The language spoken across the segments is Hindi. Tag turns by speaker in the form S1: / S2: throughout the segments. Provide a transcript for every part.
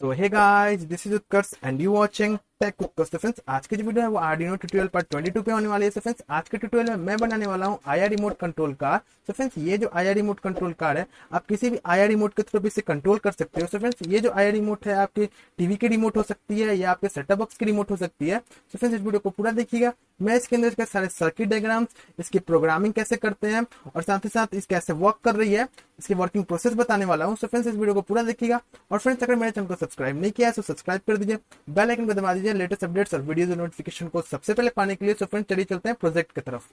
S1: So hey guys, this is Utkarsh and you watching tech Utkarsh. तो फ्रेंड्स, आज की जो वीडियो है वो आर्डिनो ट्यूटोरियल पार्ट 22 पे होने वाली है। सो फ्रेंड्स, आज के ट्यूटोरियल में मैं बनाने वाला हूँ IR remote control car. So friends, ये जो आईआर रिमोट कंट्रोल कार है, आप किसी भी आईआर रिमोट के थ्रू भी इसे कंट्रोल कर सकते हो। सो फ्रेंड्स, ये जो आईआर रिमोट है आपकी टीवी की रिमोट हो सकती है या आपके सेटअप बॉक्स की रिमोट हो सकती है। सो फ्रेंड्स, इस वीडियो को पूरा देखिएगा। मैं इसके अंदर इसके सारे सर्किट डायग्राम्स, इसकी प्रोग्रामिंग कैसे करते हैं और साथ ही साथ इस कैसे वर्क कर रही है, इसकी वर्किंग प्रोसेस बताने वाला हूँ। सो फ्रेंड्स, इस वीडियो को पूरा देखिएगा। और फ्रेंड्स, अगर मेरे चैनल को सब्सक्राइब नहीं किया है तो सब्सक्राइब कर दीजिए, बेल आइकन को दबा दीजिए लेटेस्ट अपडेट्स और वीडियोस नोटिफिकेशन को सबसे पहले पाने के लिए। सो फ्रेंड्स, चलिए चलते हैं प्रोजेक्ट की तरफ।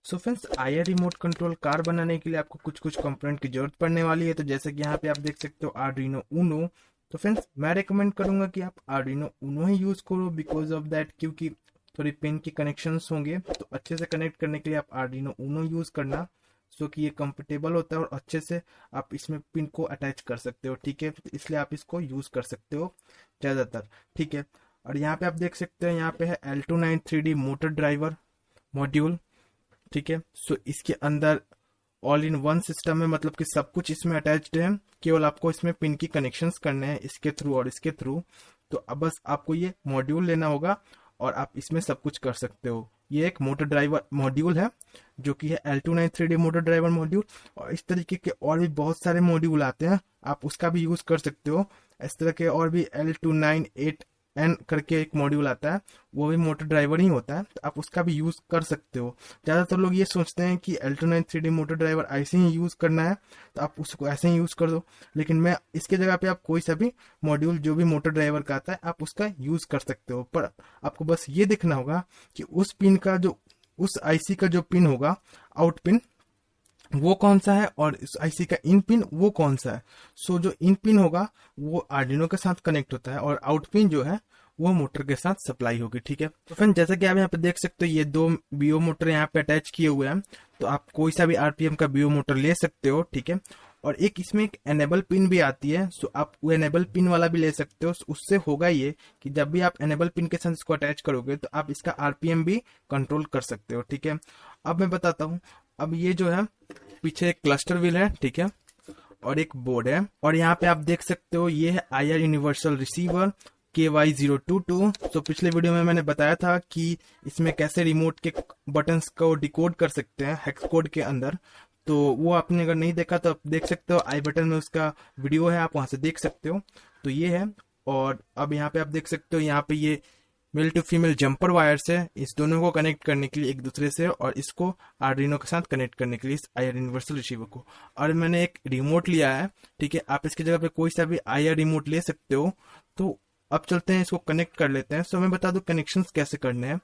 S1: So friends, IR remote control car बनाने के लिए आपको कुछ कुछ कंपोनेंट की जरूरत पड़ने वाली है। तो जैसे कि यहाँ पे आप देख सकते हो आर्डिनो उनो। तो फ्रेंड्स, मैं रेकमेंड करूंगा कि आप आर्डिनो उनो ही यूज करो बिकॉज ऑफ दैट, क्योंकि थोड़ी पिन के कनेक्शंस होंगे तो अच्छे से कनेक्ट करने के लिए आप आर्डिनो उनो यूज करना। सो कि ये कंफर्टेबल होता है और अच्छे से आप इसमें पिन को अटैच कर सकते हो। ठीक है, तो इसलिए आप इसको यूज कर सकते हो ज्यादातर। ठीक है, और यहाँ पे आप देख सकते हैं, यहाँ पे है L29 3D motor driver module. ठीक है, सो इसके अंदर ऑल इन वन सिस्टम है, मतलब कि सब कुछ इसमें अटैच्ड है। केवल आपको इसमें पिन की कनेक्शंस करने हैं इसके थ्रू और इसके थ्रू। तो अब बस आपको ये मॉड्यूल लेना होगा और आप इसमें सब कुछ कर सकते हो। ये एक मोटर ड्राइवर मॉड्यूल है जो कि है L29 3D motor driver module. और इस तरीके के और भी बहुत सारे मॉड्यूल आते हैं, आप उसका भी यूज कर सकते हो। इस तरह के और भी L298N करके एक मॉड्यूल आता है, वो भी मोटर ड्राइवर ही होता है, तो आप उसका भी यूज कर सकते हो। ज्यादातर लोग ये सोचते हैं कि L29 3D मोटर ड्राइवर ऐसे ही यूज करना है, तो आप उसको ऐसे ही यूज कर दो। लेकिन मैं इसके जगह पे आप कोई सा भी मॉड्यूल जो भी मोटर ड्राइवर का आता है आप उसका यूज कर सकते हो। पर आपको बस ये देखना होगा कि उस आईसी का जो पिन होगा, आउट पिन, वो कौन सा है और इस आईसी का इन पिन वो कौन सा है। सो जो इन पिन होगा वो आर्डिनो के साथ कनेक्ट होता है और आउट पिन जो है वो मोटर के साथ सप्लाई होगी। ठीक है, तो फ्रेंड, जैसा कि आप यहाँ पे देख सकते हो, ये दो बीओ मोटर यहाँ पे अटैच किए हुए हैं। तो आप कोई सा भी आरपीएम का बीओ मोटर ले सकते हो। ठीक है, और एक इसमें एक एनेबल पिन भी आती है, सो आप वो एनेबल पिन वाला भी ले सकते हो। उससे होगा ये कि जब भी आप एनेबल पिन के साथ इसको अटैच करोगे तो आप इसका आरपीएम भी कंट्रोल कर सकते हो। ठीक है, अब मैं बताता हूँ। अब ये जो है, पीछे एक क्लस्टर व्हील है, ठीक है, और एक बोर्ड है। और यहाँ पे आप देख सकते हो ये है आईआर यूनिवर्सल रिसीवर KY022। तो पिछले वीडियो में मैंने बताया था कि इसमें कैसे रिमोट के बटन्स को डिकोड कर सकते हैं हेक्स कोड के अंदर। तो वो आपने अगर नहीं देखा तो आप देख सकते हो, आई बटन में उसका वीडियो है, आप वहां से देख सकते हो। तो ये है। और अब यहाँ पे आप देख सकते हो, यहाँ पे ये male to female jumper wires है, इस दोनों को कनेक्ट करने के लिए एक दूसरे से, और इसको आर्डिनो के साथ कनेक्ट करने के लिए इस आईआर यूनिवर्सल रिसीवर को। और मैंने एक रिमोट लिया है। ठीक है, आप इसकी जगह पे कोई सा भी आईआर रिमोट ले सकते हो। तो अब चलते हैं, इसको कनेक्ट कर लेते हैं। सो मैं बता दूं कनेक्शंस कैसे करने हैं।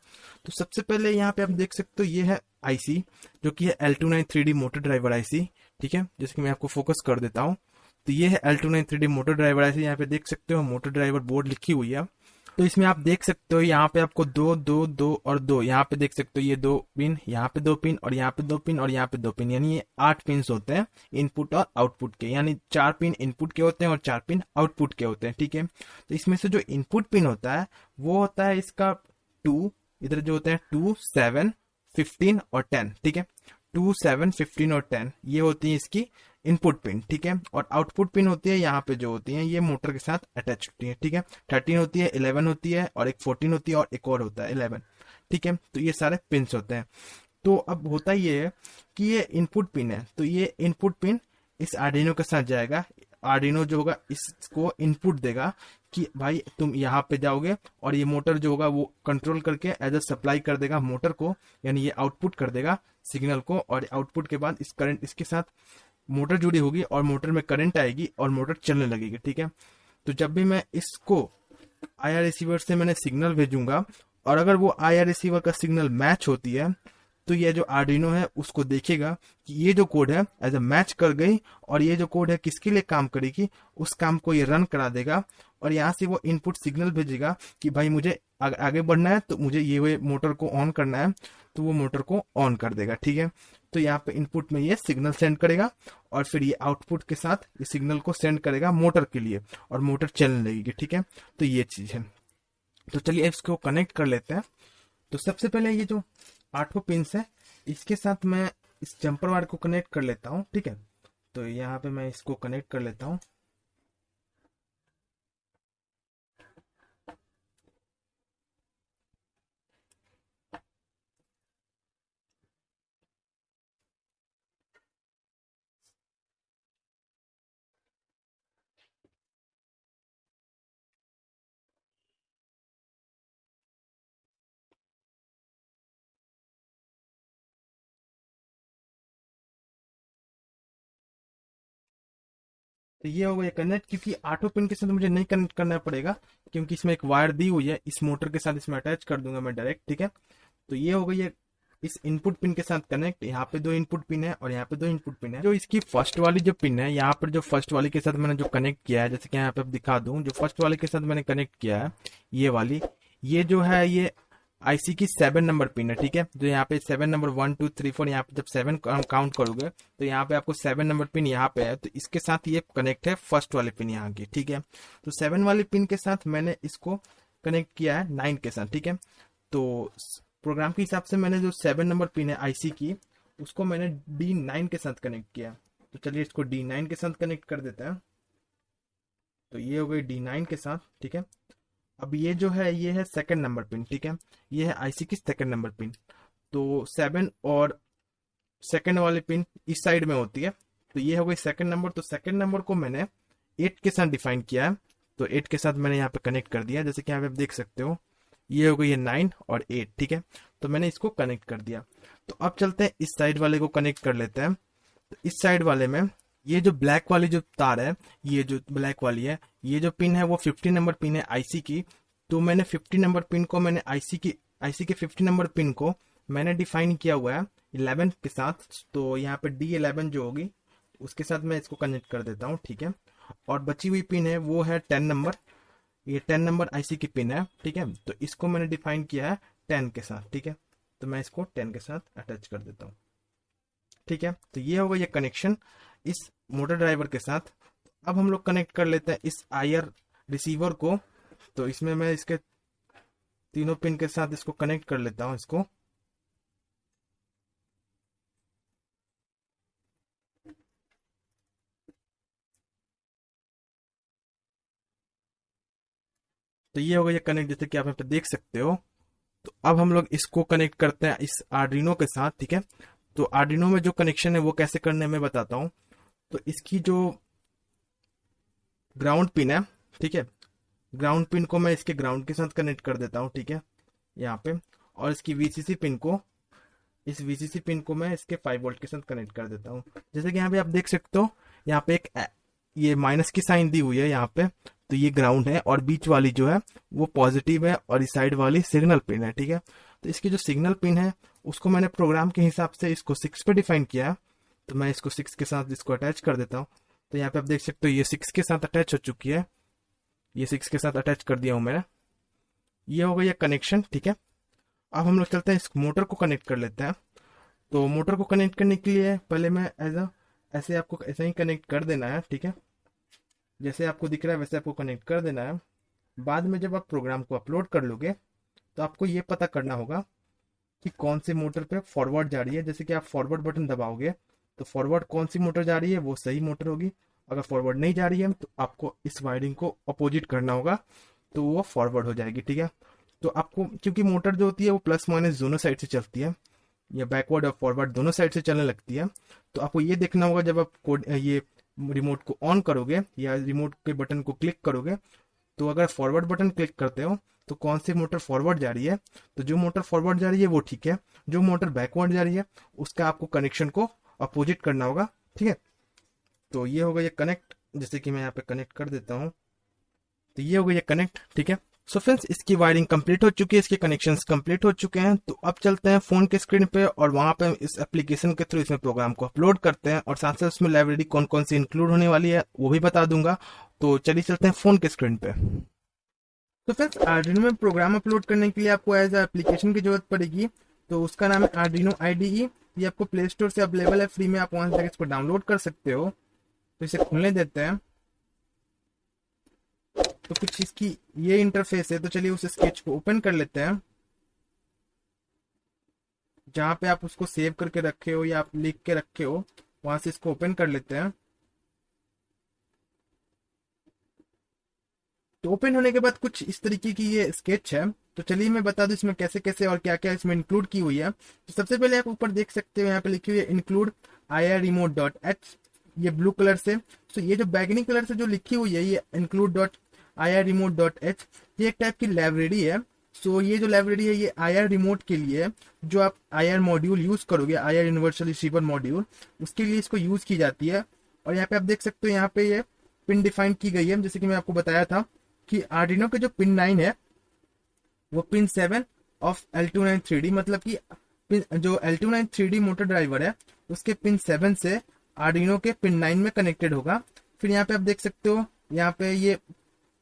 S1: तो सबसे पहले यहाँ पे आप देख सकते हो, ये है आईसी जो कि है L29 3D motor driver IC. ठीक है, जैसे कि मैं आपको फोकस कर देता हूँ। तो ये है L29 3D motor driver IC. यहाँ पे देख सकते हो मोटर ड्राइवर बोर्ड लिखी हुई है। तो इसमें आप देख सकते हो, यहाँ पे आपको दो दो दो और दो, यहाँ पे देख सकते हो ये दो पिन, यहाँ पे दो पिन और यहाँ पे दो पिन और यहाँ पे दो पिन, यानी ये 8 पिन होते हैं इनपुट और आउटपुट के। यानी 4 पिन इनपुट के होते हैं और 4 पिन आउटपुट के होते हैं। ठीक है, तो इसमें से जो इनपुट पिन होता है वो होता है इसका 2, इधर जो होते हैं 2, 7, 15 और 10। ठीक है, 2, 7, 15 और 10 ये होती है इसकी इनपुट पिन। ठीक है, और आउटपुट पिन होती है यहाँ पे जो होती है ये मोटर के साथ अटैच होती है। ठीक है, 13 होती है, 11 होती है और एक 14 होती है और एक और होता है 11। ठीक है, तो ये सारे पिन्स होते हैं। तो अब होता ये है कि ये इनपुट पिन है, तो ये इनपुट पिन इस आर्डिनो के साथ जाएगा। आर्डिनो जो होगा इसको इनपुट देगा कि भाई तुम यहाँ पे जाओगे, और ये मोटर जो होगा वो कंट्रोल करके एज अ सप्लाई कर देगा मोटर को, यानी ये आउटपुट कर देगा सिग्नल को। और आउटपुट के बाद इस करंट इसके साथ मोटर जुड़ी होगी और मोटर में करंट आएगी और मोटर चलने लगेगी। ठीक है, तो जब भी मैं इसको आईआर रिसीवर से मैंने सिग्नल भेजूंगा और अगर वो आईआर रिसीवर का सिग्नल मैच होती है, तो ये जो आर्डिनो है उसको देखेगा कि ये जो कोड है एज अ मैच कर गई, और ये जो कोड है किसके लिए काम करेगी, उस काम को ये रन करा देगा। और यहाँ से वो इनपुट सिग्नल भेजेगा कि भाई मुझे आगे बढ़ना है, तो मुझे ये मोटर को ऑन करना है, तो वो मोटर को ऑन कर देगा। ठीक है, तो यहाँ पे इनपुट में ये सिग्नल सेंड करेगा और फिर ये आउटपुट के साथ इस सिग्नल को सेंड करेगा मोटर के लिए और मोटर चलने लगेगी। ठीक है, तो ये चीज है। तो चलिए इसको कनेक्ट कर लेते हैं। तो सबसे पहले ये जो 8 पिन से इसके साथ मैं इस जंपर वायर को कनेक्ट कर लेता हूँ। ठीक है, तो यहाँ पे मैं इसको कनेक्ट कर लेता हूँ। तो ये हो गया कनेक्ट, क्योंकि 8 पिन के साथ मुझे नहीं कनेक्ट करना पड़ेगा, क्योंकि इसमें एक वायर दी हुई है, इस मोटर के साथ इसमें अटैच कर दूंगा मैं डायरेक्ट। ठीक है, तो ये हो गई है इस इनपुट पिन के साथ कनेक्ट। यहाँ पे 2 इनपुट पिन है और यहाँ पे 2 इनपुट पिन है। जो इसकी फर्स्ट वाली जो पिन है, यहाँ पर जो फर्स्ट वाली के साथ मैंने जो कनेक्ट किया है, जैसे कि यहाँ पे दिखा दूं, जो फर्स्ट वाले के साथ मैंने कनेक्ट किया है ये वाली, ये जो है ये आईसी की 7 नंबर पिन है। ठीक है, जो यहाँ पे 7 नंबर 1 2 3 4, यहाँ पे जब 7 काउंट करोगे तो यहाँ पे आपको 7 नंबर पिन यहाँ पे है, तो इसके साथ ये कनेक्ट है फर्स्ट वाली पिन यहाँ की। ठीक है, तो 7 वाली पिन के साथ मैंने इसको कनेक्ट किया है 9 के साथ। ठीक है, तो प्रोग्राम के हिसाब से मैंने जो 7 नंबर पिन है आईसी की, उसको मैंने D9 के साथ कनेक्ट किया। तो चलिए इसको D9 के साथ कनेक्ट कर देते हैं। तो ये हो गई D9 के साथ। ठीक है, अब ये जो है ये है सेकंड नंबर पिन। ठीक है, ये है आईसी की सेकंड नंबर पिन। तो 7 और सेकंड वाली पिन इस साइड में होती है, तो ये हो गई सेकंड नंबर। तो सेकंड नंबर को मैंने 8 के साथ डिफाइन किया है, तो 8 के साथ मैंने यहाँ पे कनेक्ट कर दिया। जैसे कि यहाँ पे आप देख सकते हो, ये हो गई है 9 और 8। ठीक है, तो मैंने इसको कनेक्ट कर दिया। तो अब चलते हैं इस साइड वाले को कनेक्ट कर लेते हैं। तो इस साइड वाले में ये जो ब्लैक वाली जो तार है, ये जो ब्लैक वाली है, ये जो पिन है वो 50 नंबर पिन है आईसी की। तो मैंने 50 नंबर पिन को मैंने आईसी के 50 नंबर पिन को मैंने डिफाइन किया हुआ है 11 के साथ। तो यहाँ पे D11 जो होगी उसके साथ मैं इसको कनेक्ट कर देता हूँ। ठीक है, और बची हुई पिन है वो है 10 नंबर, ये 10 नंबर आईसी की पिन है। ठीक है, तो इसको मैंने डिफाइन किया है 10 के साथ। ठीक है, तो मैं इसको 10 के साथ अटैच कर देता हूँ। ठीक है, तो ये होगा ये कनेक्शन इस मोटर ड्राइवर के साथ। अब हम लोग कनेक्ट कर लेते हैं इस आईआर रिसीवर को। तो इसमें मैं इसके तीनों पिन के साथ इसको कनेक्ट कर लेता हूँ इसको। तो ये होगा ये कनेक्ट, जैसे कि आप यहाँ पे देख सकते हो। तो अब हम लोग इसको कनेक्ट करते हैं इस आर्डिनो के साथ। ठीक है, तो आर्डिनो में जो कनेक्शन है वो कैसे करने में बताता हूँ। तो इसकी जो ग्राउंड पिन है, ठीक है, ग्राउंड पिन को मैं इसके ग्राउंड के साथ कनेक्ट कर देता हूँ। ठीक है, यहाँ पे, और इसकी वीसीसी पिन को, इस वीसीसी पिन को मैं इसके 5 वोल्ट के साथ कनेक्ट कर देता हूँ। जैसे कि यहाँ पे आप देख सकते हो, यहाँ पे एक ये माइनस की साइन दी हुई है यहाँ पे, तो ये ग्राउंड है, और बीच वाली जो है वो पॉजिटिव है, और इस साइड वाली सिग्नल पिन है। ठीक है, तो इसकी जो सिग्नल पिन है उसको मैंने प्रोग्राम के हिसाब से इसको 6 पे डिफाइन किया है। तो मैं इसको 6 के साथ इसको अटैच कर देता हूँ। तो यहाँ पे आप देख सकते हो ये 6 के साथ अटैच हो चुकी है, ये 6 के साथ अटैच कर दिया हूँ मैंने। ये हो गया कनेक्शन। ठीक है, अब हम लोग चलते हैं इस मोटर को कनेक्ट कर लेते हैं। तो मोटर को कनेक्ट करने के लिए पहले मैं ऐसे आपको ऐसा ही कनेक्ट कर देना है। ठीक है, जैसे आपको दिख रहा है वैसे आपको कनेक्ट कर देना है। बाद में जब आप प्रोग्राम को अपलोड कर लोगे तो आपको ये पता करना होगा कि कौन सी मोटर पे फॉरवर्ड जा रही है। जैसे कि आप फॉरवर्ड बटन दबाओगे तो फॉरवर्ड कौन सी मोटर जा रही है वो सही मोटर होगी। अगर फॉरवर्ड नहीं जा रही है तो आपको इस वायरिंग को अपोजिट करना होगा, तो वो फॉरवर्ड हो जाएगी। ठीक है, तो आपको, क्योंकि मोटर जो होती है वो प्लस माइनस दोनों साइड से चलती है, या बैकवर्ड और फॉरवर्ड दोनों साइड से चलने लगती है। तो आपको ये देखना होगा जब आप ये रिमोट को ऑन करोगे या रिमोट के बटन को क्लिक करोगे, तो अगर फॉरवर्ड बटन क्लिक करते हो तो कौन सी मोटर फॉरवर्ड जा रही है, तो जो मोटर फॉरवर्ड जा रही है वो ठीक है, जो मोटर बैकवर्ड जा रही है उसका आपको कनेक्शन को अपोजिट करना होगा। ठीक है, तो ये होगा ये कनेक्ट, जैसे कि मैं यहाँ पे कनेक्ट कर देता हूँ। तो ये होगा ये कनेक्ट। ठीक है, सो फ्रेंड्स इसकी वायरिंग कंप्लीट हो चुकी है, इसके कनेक्शंस कंप्लीट हो चुके हैं। तो अब चलते हैं फोन के स्क्रीन पे और वहां पे इस एप्लीकेशन के थ्रू इसमें प्रोग्राम को अपलोड करते हैं, और साथ साथ उसमें लाइब्रेरी कौन कौन सी इंक्लूड होने वाली है वो भी बता दूंगा। तो चलिए चलते हैं फोन के स्क्रीन पे। तो फ्रेंड्स आर्डिनो में प्रोग्राम अपलोड करने के लिए आपको एज एप्लीकेशन की जरूरत पड़ेगी। तो उसका नाम है आर्डिनो IDE। ये आपको प्ले स्टोर से अवेलेबल है, फ्री में आप वहां से इसको डाउनलोड कर सकते हो। तो इसे खुलने देते हैं। तो कुछ इसकी ये इंटरफेस है, तो चलिए उस स्केच को ओपन कर लेते हैं। जहाँ पे आप उसको सेव करके रखे हो या आप लिख के रखे हो, वहां से इसको ओपन कर लेते हैं। तो ओपन होने के बाद कुछ इस तरीके की ये स्केच है। तो चलिए मैं बता दूं इसमें कैसे कैसे और क्या क्या इसमें इंक्लूड की हुई है। तो सबसे पहले आप ऊपर देख सकते हो, यहाँ पे लिखी हुई है इंक्लूड irremote.h, ये ब्लू कलर से। तो ये जो बैगनी कलर से जो लिखी हुई है ये include.irremote.h, ये एक टाइप की लाइब्रेरी है। सो ये जो लाइब्रेरी है ये IR रिमोट के लिए है। जो आप IR मॉड्यूल यूज करोगे, IR यूनिवर्सल रिसीवर मॉड्यूल, उसके लिए इसको यूज की जाती है। और यहाँ पे आप देख सकते हो, यहाँ पे ये पिन डिफाइन की गई है, जैसे कि मैं आपको बताया था कि आर्डिनो के जो पिन 9 है वो पिन 7 ऑफ L29 3D, मतलब कि जो L29 3D मोटर ड्राइवर है उसके पिन 7 से आर्डिनो के पिन 9 में कनेक्टेड होगा। फिर यहाँ पे आप देख सकते हो, यहाँ पे ये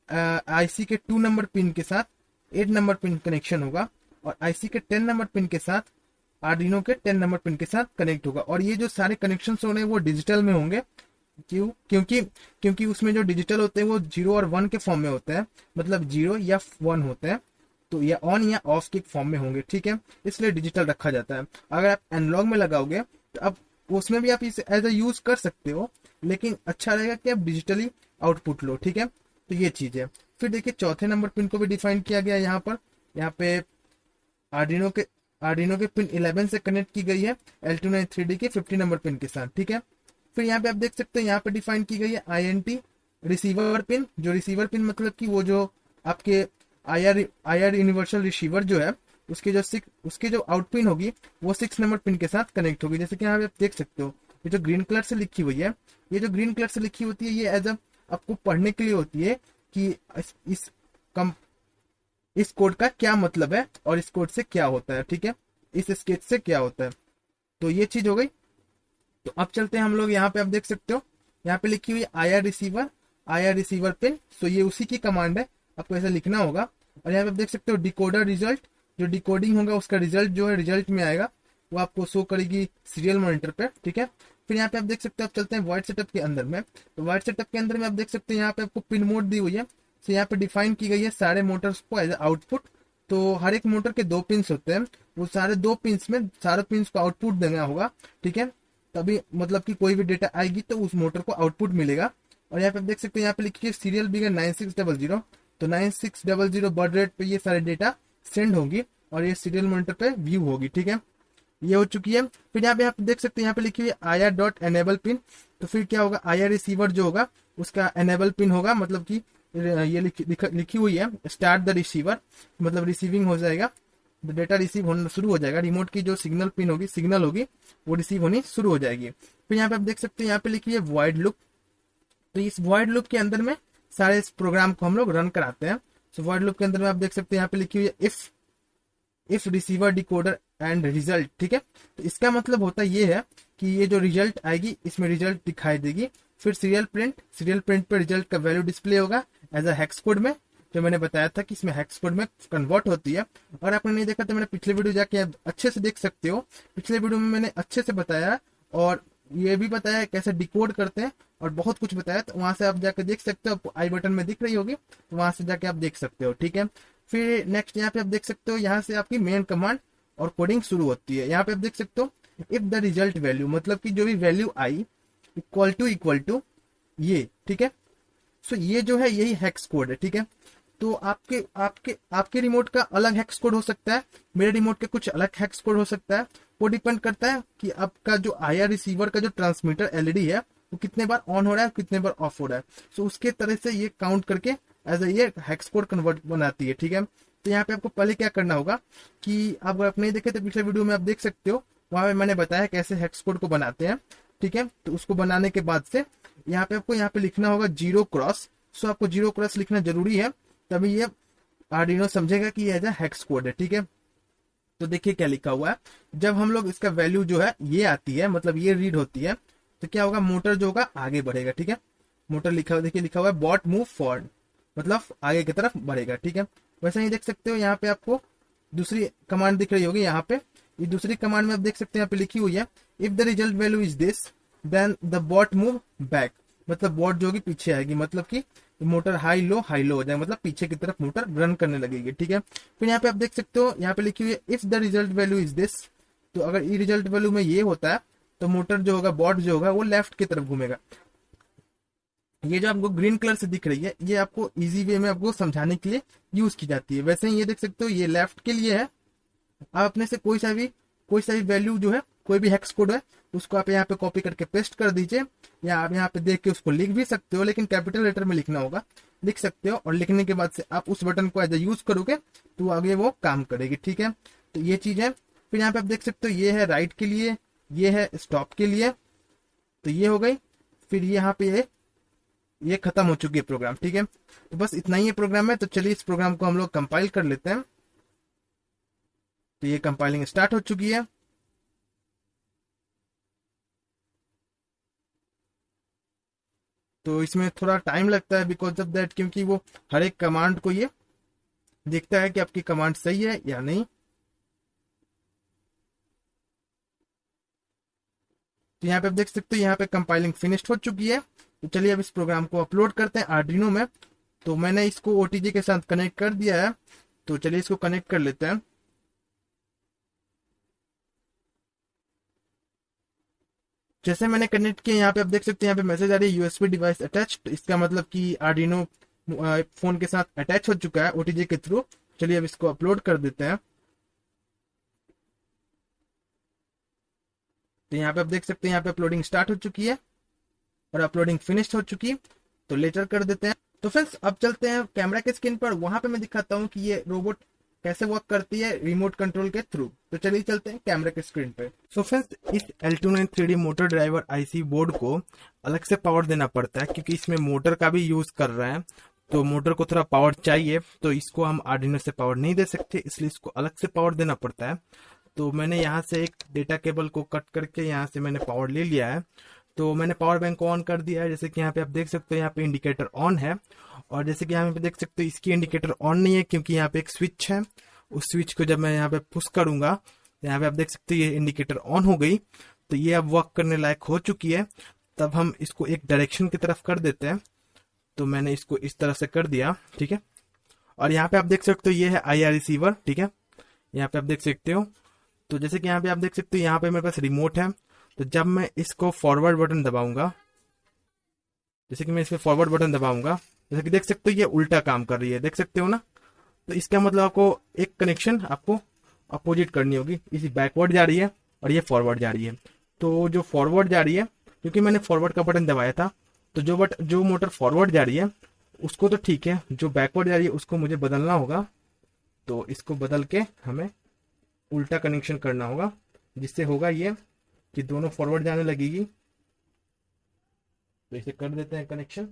S1: आईसी के 2 नंबर पिन के साथ 8 नंबर पिन कनेक्शन होगा, और आईसी के 10 नंबर पिन के साथ आर्डिनो के 10 नंबर पिन के साथ कनेक्ट होगा। और ये जो सारे कनेक्शन हो रहे हैं वो डिजिटल में होंगे। क्योंकि उसमें जो डिजिटल होते हैं वो 0 और 1 के फॉर्म में होते हैं, मतलब 0 या 1 होते हैं, तो या ऑन या ऑफ के फॉर्म में होंगे, ठीक है, इसलिए डिजिटल रखा जाता है। अगर आप एनालॉग में लगाओगे तो अब उसमें भी आप इसे एज ए यूज कर सकते हो, लेकिन अच्छा रहेगा कि आप डिजिटली आउटपुट लो, ठीक है। तो ये चीज है। फिर देखिए चौथे नंबर पिन को भी डिफाइन किया गया यहाँ पर। यहाँ पे आर्डिनो के पिन 11 से कनेक्ट की गई है L29 3D के 50 नंबर पिन के साथ, ठीक है। फिर यहाँ पे आप देख सकते हैं, यहाँ पे डिफाइन की गई है INT रिसीवर पिन। जो रिसीवर पिन मतलब कि वो जो आपके IR यूनिवर्सल रिसीवर जो है उसके जो आउट पिन होगी वो 6 नंबर पिन के साथ कनेक्ट होगी। जैसे कि यहाँ पे आप देख सकते हो, ये जो ग्रीन कलर से लिखी हुई है, ये जो ग्रीन कलर से लिखी होती है ये एज अ आपको पढ़ने के लिए होती है कि इस कोड का क्या मतलब है और इस कोड से क्या होता है, ठीक है, इस स्केच से क्या होता है। तो ये चीज हो गई। तो अब चलते हैं हम लोग, यहाँ पे आप देख सकते हो, यहाँ पे लिखी हुई IR रिसीवर पिन। सो ये उसी की कमांड है, आपको ऐसा लिखना होगा। और यहाँ पे आप देख सकते हो डिकोडर रिजल्ट, जो डिकोडिंग होगा उसका रिजल्ट जो है रिजल्ट में आएगा वो आपको शो करेगी सीरियल मॉनिटर पे, ठीक है। फिर यहाँ पे आप देख सकते हो, आप चलते हैं वाइट सेटअप के अंदर में। तो वाइट सेटअप के अंदर में आप देख सकते हैं यहाँ पे आपको पिन मोड दी हुई है। तो यहाँ पे डिफाइन की गई है सारे मोटर्स को एज आउटपुट। तो हर एक मोटर के 2 पिंस होते हैं, वो सारे 2 पिंस में सारे पिंस को आउटपुट देना होगा, ठीक है। तभी मतलब कि कोई भी डेटा आएगी तो उस मोटर को आउटपुट मिलेगा। और यहाँ पे आप देख सकते हैं, यहाँ पे लिखी है सीरियल बिगर 9600। तो 9600 बर्ड रेट पे ये सारे डेटा सेंड होगी और ये सीरियल मॉनिटर पे व्यू होगी, ठीक है। ये हो चुकी है। फिर यहाँ पे आप देख सकते हैं, यहाँ पे लिखी हुई है IR.enable पिन। तो फिर क्या होगा, IR रिसीवर जो होगा उसका एनेबल पिन होगा, मतलब कि ये लिखी हुई है स्टार्ट द रिसीवर, मतलब रिसीविंग हो जाएगा, डेटा रिसीव होना शुरू हो जाएगा। रिमोट की जो सिग्नल होगी वो रिसीव होनी शुरू हो जाएगी। फिर यहाँ पे आप देख सकते हैं, यहाँ पे लिखी है वॉइड लूप। तो इस वॉइड लूप के अंदर में सारे इस प्रोग्राम को हम लोग रन कराते हैं। सो वॉइड लूप के अंदर में आप देख सकते हैं, यहाँ पे लिखी हुई है if receiver decoder and result, ठीक है। तो इसका मतलब होता ये है कि ये जो रिजल्ट आएगी इसमें रिजल्ट दिखाई देगी। फिर सीरियल प्रिंट पे रिजल्ट का वैल्यू डिस्प्ले होगा एज अ हेक्स कोड में, जो मैंने बताया था कि इसमें हेक्स कोड में कन्वर्ट होती है। और आपने नहीं देखा तो मैंने पिछले वीडियो जाके अच्छे से देख सकते हो। पिछले वीडियो में मैंने अच्छे से बताया और ये भी बताया कैसे डिकोड करते हैं और बहुत कुछ बताया, तो वहां से आप जाके देख सकते हो, आपको आई बटन में दिख रही होगी, तो वहां से जाके आप देख सकते हो, ठीक है। फिर नेक्स्ट यहाँ पे आप देख सकते हो, यहाँ से आपकी मेन कमांड और कोडिंग शुरू होती है। यहाँ पे आप देख सकते हो इफ द रिजल्ट वैल्यू, मतलब कि जो भी वैल्यू आई इक्वल टू ये, ठीक है। सो ये जो है यही हेक्स कोड है, ठीक है। तो आपके रिमोट का अलग हेक्स कोड हो सकता है, मेरे रिमोट के कुछ अलग हेक्स कोड हो सकता है। वो डिपेंड करता है कि आपका जो IR रिसीवर का जो ट्रांसमीटर LED है वो कितने बार ऑन हो रहा है, कितने बार ऑफ हो रहा है। सो उसके तरह से ये काउंट करके एज ये हेक्स कोड कन्वर्ट बनाती है, ठीक है। तो यहाँ पे आपको पहले क्या करना होगा कि अगर आप नहीं देखे तो पिछले वीडियो में आप देख सकते हो, वहां पे मैंने बताया कैसे हेक्स कोड को बनाते हैं, ठीक है। तो उसको बनाने के बाद से यहाँ पे आपको यहाँ पे लिखना होगा 0x। सो आपको 0x लिखना जरूरी है, तभी ये आर्डिनो समझेगा कि ये हेक्स कोड है, ठीक है। तो देखिए क्या लिखा हुआ है, जब हम लोग इसका वैल्यू जो है ये आती है, मतलब ये रीड होती है, तो क्या होगा, मोटर जो होगा आगे बढ़ेगा, ठीक है। मोटर देखिए लिखा हुआ है बॉट मूव फॉरवर्ड, मतलब आगे की तरफ बढ़ेगा, ठीक है। वैसे ही देख सकते हो यहाँ पे आपको दूसरी कमांड दिख रही होगी, यहाँ पे ये दूसरी कमांड में आप देख सकते हैं, यहाँ पे लिखी हुई है if the result value is this then the bot move back, मतलब बॉट जो होगी पीछे आएगी, मतलब कि मोटर हाई लो हो जाए, मतलब पीछे की तरफ मोटर रन करने लगेगी, ठीक है। फिर यहाँ पे आप देख सकते हो, यहाँ पे लिखी हुई है if the result value is this, तो अगर ई रिजल्ट वैल्यू में ये होता है तो मोटर जो होगा, बॉड जो होगा वो लेफ्ट की तरफ घूमेगा। ये जो आपको ग्रीन कलर से दिख रही है, ये आपको इजी वे में आपको समझाने के लिए यूज की जाती है। वैसे ही ये देख सकते हो, ये लेफ्ट के लिए है। आप अपने से कोई सा भी वैल्यू जो है, कोई भी हेक्स कोड है, उसको आप यहाँ पे कॉपी करके पेस्ट कर दीजिए, या आप यहाँ पे देख के उसको लिख भी सकते हो, लेकिन कैपिटल लेटर में लिखना होगा। लिख सकते हो, और लिखने के बाद से आप उस बटन को एज ए यूज करोगे तो आगे वो काम करेगी। ठीक है, तो ये चीज है। फिर यहाँ पे आप देख सकते हो, ये है राइट के लिए, ये है स्टॉप के लिए, तो ये हो गई। फिर यहाँ पे ये खत्म हो चुकी है प्रोग्राम। ठीक है, तो बस इतना ही ये प्रोग्राम है। तो चलिए इस प्रोग्राम को हम लोग कंपाइल कर लेते हैं। तो ये कंपाइलिंग स्टार्ट हो चुकी है। तो इसमें थोड़ा टाइम लगता है बिकॉज ऑफ दैट, क्योंकि वो हर एक कमांड को ये देखता है कि आपकी कमांड सही है या नहीं। तो यहाँ पे आप देख सकते हो, यहाँ पे कंपाइलिंग फिनिश्ड हो चुकी है। तो चलिए अब इस प्रोग्राम को अपलोड करते हैं आर्डिनो में। तो मैंने इसको ओटीजी के साथ कनेक्ट कर दिया है, तो चलिए इसको कनेक्ट कर लेते हैं। जैसे मैंने कनेक्ट किया, यहाँ पे आप देख सकते हैं, यहाँ पे मैसेज आ रही है यूएसबी डिवाइस अटैच। तो इसका मतलब कि आर्डिनो फोन के साथ अटैच हो चुका है ओटीजी के थ्रू। चलिए अब इसको अपलोड कर देते हैं। तो यहाँ पे आप देख सकते हैं, यहाँ पे अपलोडिंग स्टार्ट हो चुकी है और अपलोडिंग फिनिश्ड हो चुकी। तो लेटर कर देते हैं। तो फ्रेंड्स अब चलते हैं कैमरा के स्क्रीन पर, वहां पे मैं दिखाता हूँ कि ये रोबोट कैसे वर्क करती है रिमोट कंट्रोल के थ्रू। तो चलिए चलते हैं कैमरा के स्क्रीन पे। सो फ्रेंड्स, इस L29 3D motor driver IC board को अलग से पावर देना पड़ता है, क्योंकि इसमें मोटर का भी यूज कर रहे हैं। तो मोटर को थोड़ा पावर चाहिए, तो इसको हम आर्डिनो से पावर नहीं दे सकते, इसलिए इसको अलग से पावर देना पड़ता है। तो मैंने यहाँ से एक डेटा केबल को कट करके यहाँ से मैंने पावर ले लिया है। तो मैंने पावर बैंक को ऑन कर दिया है। जैसे कि यहाँ पे आप देख सकते हो, यहाँ पे इंडिकेटर ऑन है, और जैसे कि यहाँ पे देख सकते हो इसकी इंडिकेटर ऑन नहीं है, क्योंकि यहाँ पे एक स्विच है। उस स्विच को जब मैं यहाँ पे पुश करूंगा, तो यहाँ पे आप देख सकते हो ये इंडिकेटर ऑन हो गई। तो ये अब वर्क करने लायक हो चुकी है। तब हम इसको एक डायरेक्शन की तरफ कर देते हैं। तो मैंने इसको इस तरह से कर दिया। ठीक है, और यहाँ पे आप देख सकते हो ये है IR रिसीवर। ठीक है, यहाँ पे आप देख सकते हो। तो जैसे कि यहाँ पे आप देख सकते हो, यहाँ पे मेरे पास रिमोट है। तो जब मैं इसको फॉरवर्ड बटन दबाऊंगा, जैसे कि मैं इसमें फॉरवर्ड बटन दबाऊंगा, जैसे कि देख सकते हो ये उल्टा काम कर रही है, देख सकते हो ना। तो इसका मतलब आपको एक कनेक्शन आपको अपोजिट करनी होगी। इसी बैकवर्ड जा रही है और ये फॉरवर्ड जा रही है। तो जो फॉरवर्ड जा रही है, क्योंकि मैंने फॉरवर्ड का बटन दबाया था, तो जो मोटर फॉरवर्ड जा रही है उसको तो ठीक है, जो बैकवर्ड जा रही है उसको मुझे बदलना होगा। तो इसको बदल के हमें उल्टा कनेक्शन करना होगा, जिससे होगा ये कि दोनों फॉरवर्ड जाने लगेगी। तो इसे कर देते हैं कनेक्शन।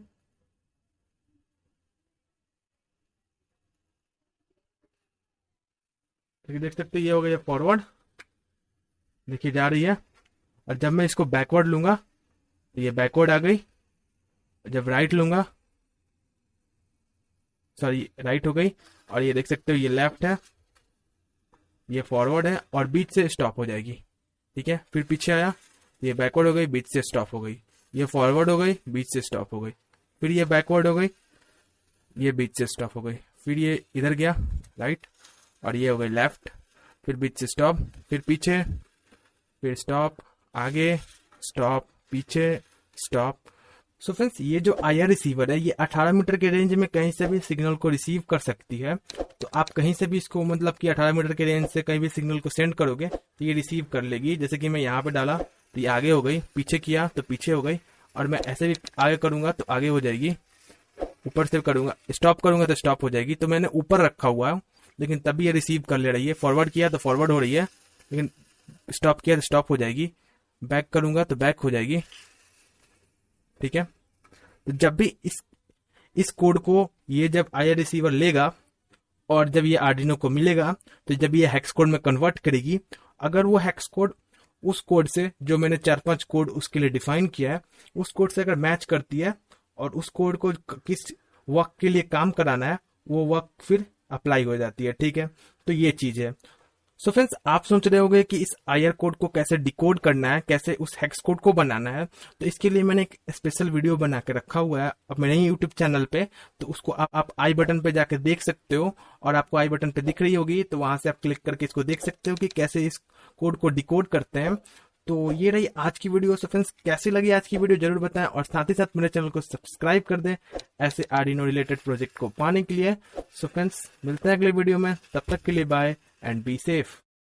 S1: तो देख सकते हैं ये हो गया फॉरवर्ड, देखिए जा रही है। और जब मैं इसको बैकवर्ड लूंगा तो ये बैकवर्ड आ गई। जब राइट लूंगा, सॉरी राइट हो गई, और ये देख सकते हो ये लेफ्ट है, ये फॉरवर्ड है, और बीच से स्टॉप हो जाएगी। ठीक है, फिर पीछे आया, ये बैकवर्ड हो गई, बीच से स्टॉप हो गई। ये फॉरवर्ड हो गई, बीच से स्टॉप हो गई। फिर ये बैकवर्ड हो गई, ये बीच से स्टॉप हो गई। फिर ये इधर गया राइट, और ये हो गई लेफ्ट, फिर बीच से स्टॉप, फिर पीछे, फिर स्टॉप, आगे स्टॉप, पीछे स्टॉप। सो फ्रेंड्स, ये जो IR रिसीवर है, ये 18 मीटर के रेंज में कहीं से भी सिग्नल को रिसीव कर सकती है। तो आप कहीं से भी इसको, मतलब कि 18 मीटर के रेंज से कहीं भी सिग्नल को सेंड करोगे तो ये रिसीव कर लेगी। जैसे कि मैं यहाँ पे डाला तो ये आगे हो गई, पीछे किया तो पीछे हो गई, और मैं ऐसे भी आगे करूंगा तो आगे हो जाएगी, ऊपर से करूंगा, स्टॉप करूंगा तो स्टॉप हो जाएगी। तो मैंने ऊपर रखा हुआ है, लेकिन तभी ये रिसीव कर ले रही है। फॉरवर्ड किया तो फॉरवर्ड हो रही है, लेकिन स्टॉप किया तो स्टॉप हो जाएगी, बैक करूंगा तो बैक हो जाएगी। ठीक है, तो जब भी इस कोड को ये जब IR रिसीवर लेगा और जब ये आर्डिनो को मिलेगा, तो जब ये हेक्स कोड में कन्वर्ट करेगी, अगर वो हेक्स कोड उस कोड से, जो मैंने 4-5 कोड उसके लिए डिफाइन किया है, उस कोड से अगर मैच करती है और उस कोड को किस वर्क के लिए काम कराना है, वो वर्क फिर अप्लाई हो जाती है। ठीक है, तो ये चीज है। सो फ्रेंड्स, आप सोच रहे होंगे कि इस आईआर कोड को कैसे डिकोड करना है, कैसे उस हेक्स कोड को बनाना है। तो इसके लिए मैंने एक स्पेशल वीडियो बना के रखा हुआ है अब मेरे यूट्यूब चैनल पे। तो उसको आप आई बटन पे जाके देख सकते हो, और आपको आई बटन पे दिख रही होगी, तो वहां से आप क्लिक करके इसको देख सकते हो कि कैसे इस कोड को डिकोड करते हैं। तो ये रही आज की वीडियो। सो फ्रेंड्स, कैसी लगी आज की वीडियो जरूर बताएं, और साथ ही साथ मेरे चैनल को सब्सक्राइब कर दें ऐसे आर्डिनो रिलेटेड प्रोजेक्ट को पाने के लिए। सो फ्रेंड्स, मिलते हैं अगले वीडियो में, तब तक के लिए बाय एंड बी सेफ।